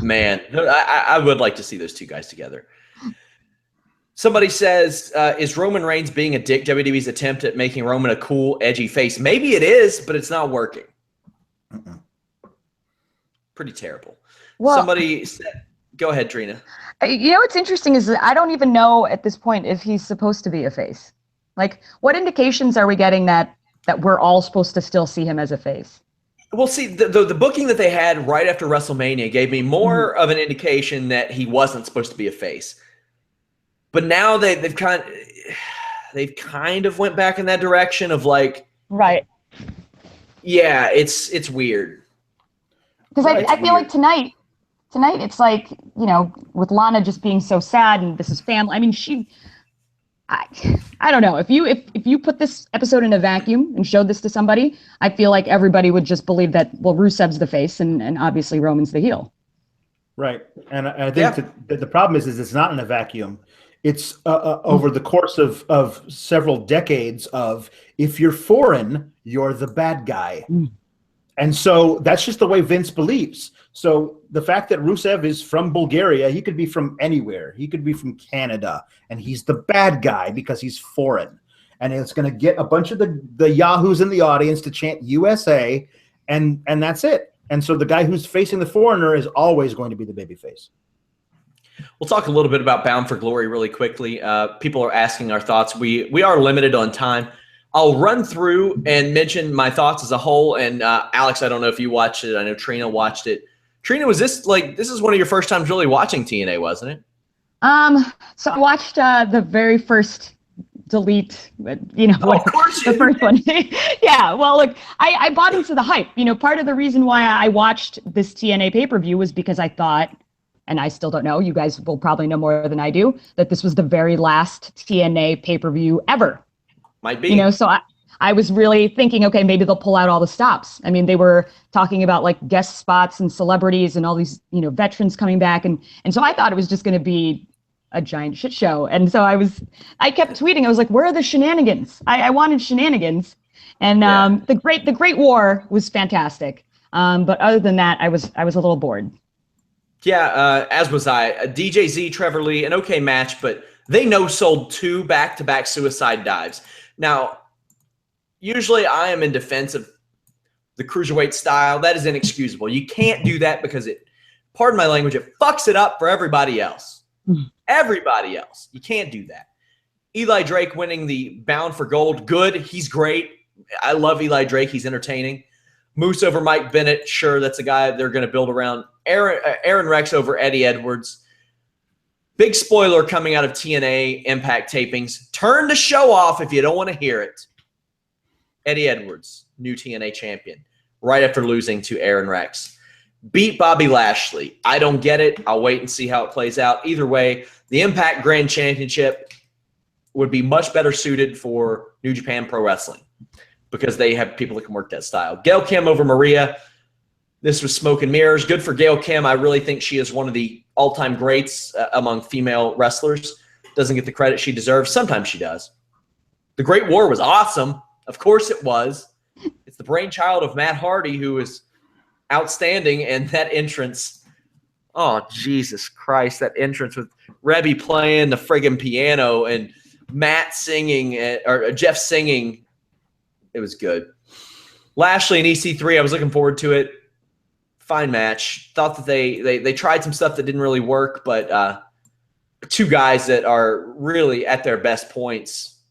Man, I would like to see those two guys together. Somebody says, is Roman Reigns being a dick WWE's attempt at making Roman a cool, edgy face? Maybe it is, but it's not working. Pretty terrible. Well, Somebody said, go ahead, Trina. What's interesting is that I don't even know at this point if he's supposed to be a face. Like, what indications are we getting that we're all supposed to still see him as a face? Well, see, the booking that they had right after WrestleMania gave me more of an indication that he wasn't supposed to be a face. But now they've kind of went back in that direction of like, right? Yeah, it's weird. Because I feel like tonight it's like, with Lana just being so sad and this is family. I mean, I don't know. If you put this episode in a vacuum and showed this to somebody, I feel like everybody would just believe that, well, Rusev's the face and obviously Roman's the heel. Right. And I think that the problem is it's not in a vacuum. It's over the course of several decades of, if you're foreign, you're the bad guy. And so that's just the way Vince believes. So the fact that Rusev is from Bulgaria, he could be from anywhere. He could be from Canada, and he's the bad guy because he's foreign. And it's going to get a bunch of the yahoos in the audience to chant USA, and that's it. And so the guy who's facing the foreigner is always going to be the babyface. We'll talk a little bit about Bound for Glory really quickly. People are asking our thoughts. We are limited on time. I'll run through and mention my thoughts as a whole. And Alex, I don't know if you watched it. I know Trina watched it. Trina, was this this is one of your first times really watching TNA, wasn't it? So I watched the very first delete, of course the first one. Yeah, well, look, I bought into the hype. Part of the reason why I watched this TNA pay-per-view was because I thought, and I still don't know, you guys will probably know more than I do, that this was the very last TNA pay-per-view ever. Might be. So I was really thinking, okay, maybe they'll pull out all the stops. I mean, they were talking about like guest spots and celebrities and all these, veterans coming back. And so I thought it was just going to be a giant shit show. And so I kept tweeting. I was like, where are the shenanigans? I wanted shenanigans. And the Great War was fantastic. But other than that, I was a little bored. Yeah, as was I. DJZ, Trevor Lee, an okay match, but they no-sold 2 back-to-back suicide dives. Now, usually I am in defense of the Cruiserweight style. That is inexcusable. You can't do that because pardon my language, it fucks it up for everybody else. Everybody else. You can't do that. Eli Drake winning the Bound for Gold. Good. He's great. I love Eli Drake. He's entertaining. Moose over Mike Bennett. Sure, that's a guy they're going to build around. Aaron Rex over Eddie Edwards. Big spoiler coming out of TNA Impact tapings. Turn the show off if you don't want to hear it. Eddie Edwards, new TNA champion, right after losing to Aaron Rex. Beat Bobby Lashley. I don't get it. I'll wait and see how it plays out. Either way, the Impact Grand Championship would be much better suited for New Japan Pro Wrestling because they have people that can work that style. Gail Kim over Maria. This was smoke and mirrors. Good for Gail Kim. I really think she is one of the all-time greats among female wrestlers. Doesn't get the credit she deserves. Sometimes she does. The Great War was awesome. Of course it was. It's the brainchild of Matt Hardy, who is outstanding, and that entrance, oh, Jesus Christ, that entrance with Rebby playing the friggin' piano and Matt singing, or Jeff singing, it was good. Lashley and EC3, I was looking forward to it. Fine match. Thought that they tried some stuff that didn't really work, but two guys that are really at their best points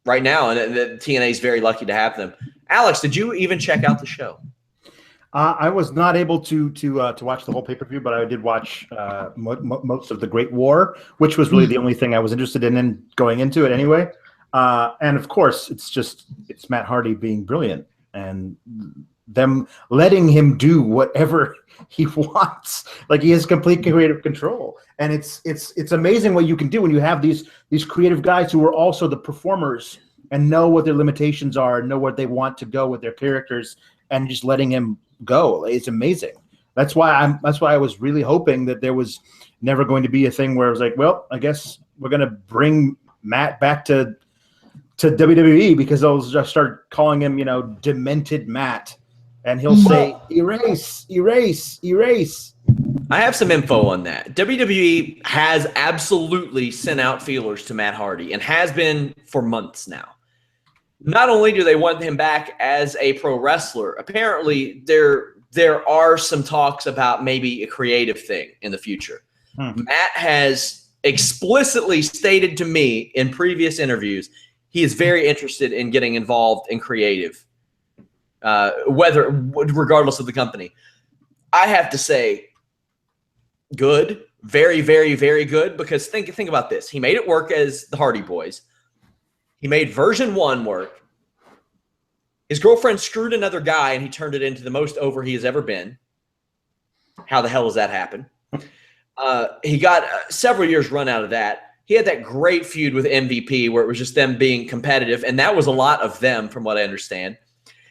right now, and the TNA is very lucky to have them. Alex, did you even check out the show? I was not able to watch the whole pay-per-view, but I did watch most of the Great War, which was really the only thing I was interested in going into it anyway. And of course, it's Matt Hardy being brilliant and them letting him do whatever he wants. Like, he has complete creative control, and it's amazing what you can do when you have these creative guys who are also the performers and know what their limitations are and know where they want to go with their characters, and just letting him go. It's amazing. That's why I was really hoping that there was never going to be a thing where it was like, well, I guess we're going to bring Matt back to WWE, because they'll just start calling him, Demented Matt, and he'll say erase, erase, erase. I have some info on that. WWE has absolutely sent out feelers to Matt Hardy, and has been for months now. Not only do they want him back as a pro wrestler, apparently there are some talks about maybe a creative thing in the future. Matt has explicitly stated to me in previous interviews he is very interested in getting involved in creative, regardless of the company. I have to say, good, very, very, very good, because think about this. He made it work as the Hardy Boys. He made version 1 work. His girlfriend screwed another guy, and he turned it into the most over he has ever been. How the hell does that happen? He got several years run out of that. He had that great feud with MVP where it was just them being competitive, and that was a lot of them from what I understand.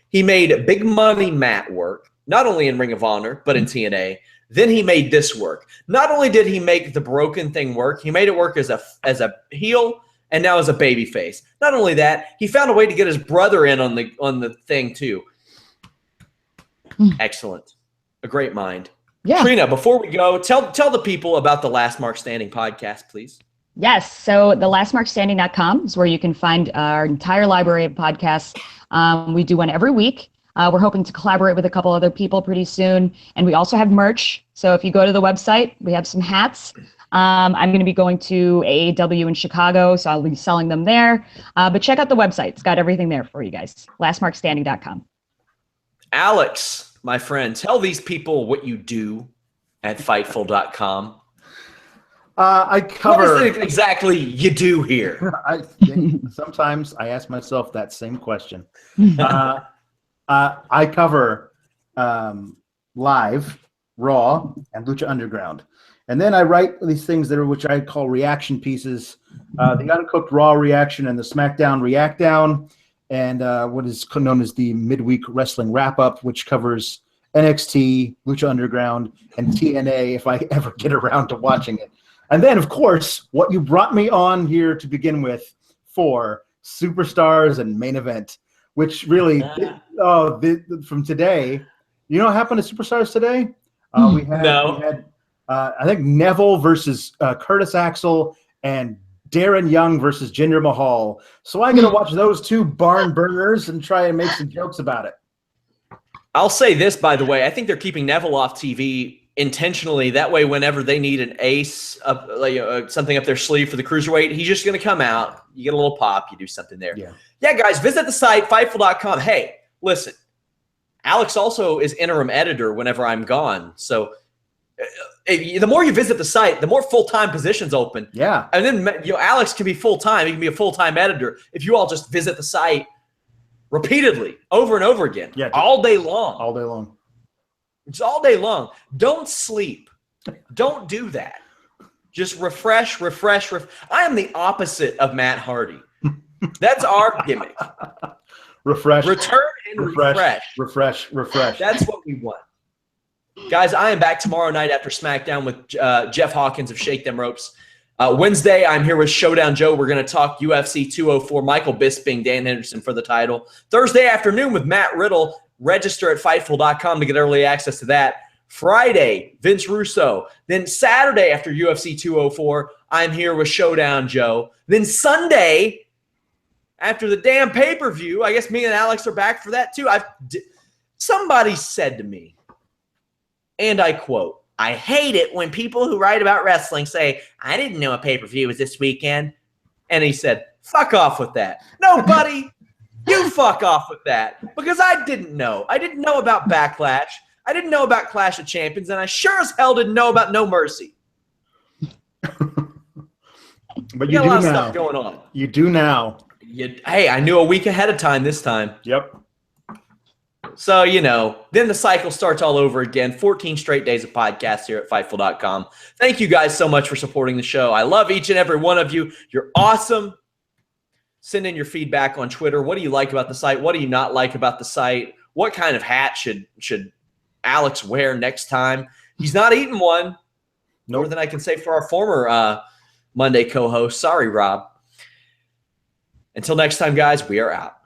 He made big money Matt work, not only in Ring of Honor, but in TNA. Then he made this work. Not only did he make the broken thing work, he made it work as a heel and now as a baby face. Not only that, he found a way to get his brother in on the thing too. Excellent. A great mind. Yeah. Trina, before we go, tell the people about the Last Mark Standing podcast, please. Yes. So the lastmarkstanding.com is where you can find our entire library of podcasts. We do one every week. We're hoping to collaborate with a couple other people pretty soon. And we also have merch. So if you go to the website, we have some hats. I'm going to be going to AAW in Chicago, so I'll be selling them there. But check out the website. It's got everything there for you guys. lastmarkstanding.com. Alex, my friend, tell these people what you do at Fightful.com. I cover. What is it exactly you do here? Sometimes I ask myself that same question. I cover live, Raw, and Lucha Underground. And then I write these things which I call reaction pieces, the Uncooked Raw reaction and the SmackDown React Down, and what is known as the Midweek Wrestling Wrap-Up, which covers NXT, Lucha Underground, and TNA if I ever get around to watching it. And then, of course, what you brought me on here to begin with for Superstars and Main Event, which really, from today, you know what happened to Superstars today? We had I think Neville versus Curtis Axel and Darren Young versus Jinder Mahal. So I got to watch those two barn burners and try and make some jokes about it. I'll say this, by the way. I think they're keeping Neville off TV intentionally. That way, whenever they need an ace, something up their sleeve for the Cruiserweight, he's just going to come out. You get a little pop. You do something there. Yeah, guys, visit the site, Fightful.com. Hey, listen, Alex also is interim editor whenever I'm gone. So the more you visit the site, the more full-time positions open. Yeah. And then Alex can be full-time. He can be a full-time editor if you all just visit the site repeatedly, over and over again, all day long. All day long. It's all day long. Don't sleep. Don't do that. Just refresh. I am the opposite of Matt Hardy. That's our gimmick. Refresh. Return and refresh. Refresh. That's what we want. Guys, I am back tomorrow night after SmackDown with Jeff Hawkins of Shake Them Ropes. Wednesday, I'm here with Showdown Joe. We're going to talk UFC 204, Michael Bisping, Dan Henderson for the title. Thursday afternoon with Matt Riddle. Register at Fightful.com to get early access to that. Friday, Vince Russo. Then Saturday after UFC 204, I'm here with Showdown Joe. Then Sunday, after the damn pay-per-view, I guess me and Alex are back for that too. Somebody said to me, and I quote, "I hate it when people who write about wrestling say, I didn't know a pay-per-view was this weekend." And he said, fuck off with that. No, buddy, you fuck off with that. Because I didn't know. I didn't know about Backlash. I didn't know about Clash of Champions. And I sure as hell didn't know about No Mercy. But you do a lot of now. stuff going on. You do now. Hey, I knew a week ahead of time this time. Yep. So, then the cycle starts all over again. 14 straight days of podcasts here at Fightful.com. Thank you guys so much for supporting the show. I love each and every one of you. You're awesome. Send in your feedback on Twitter. What do you like about the site? What do you not like about the site? What kind of hat should Alex wear next time. He's not eating one. Nope. More than I can say for our former Monday co-host. Sorry, Rob. Until next time, guys, we are out.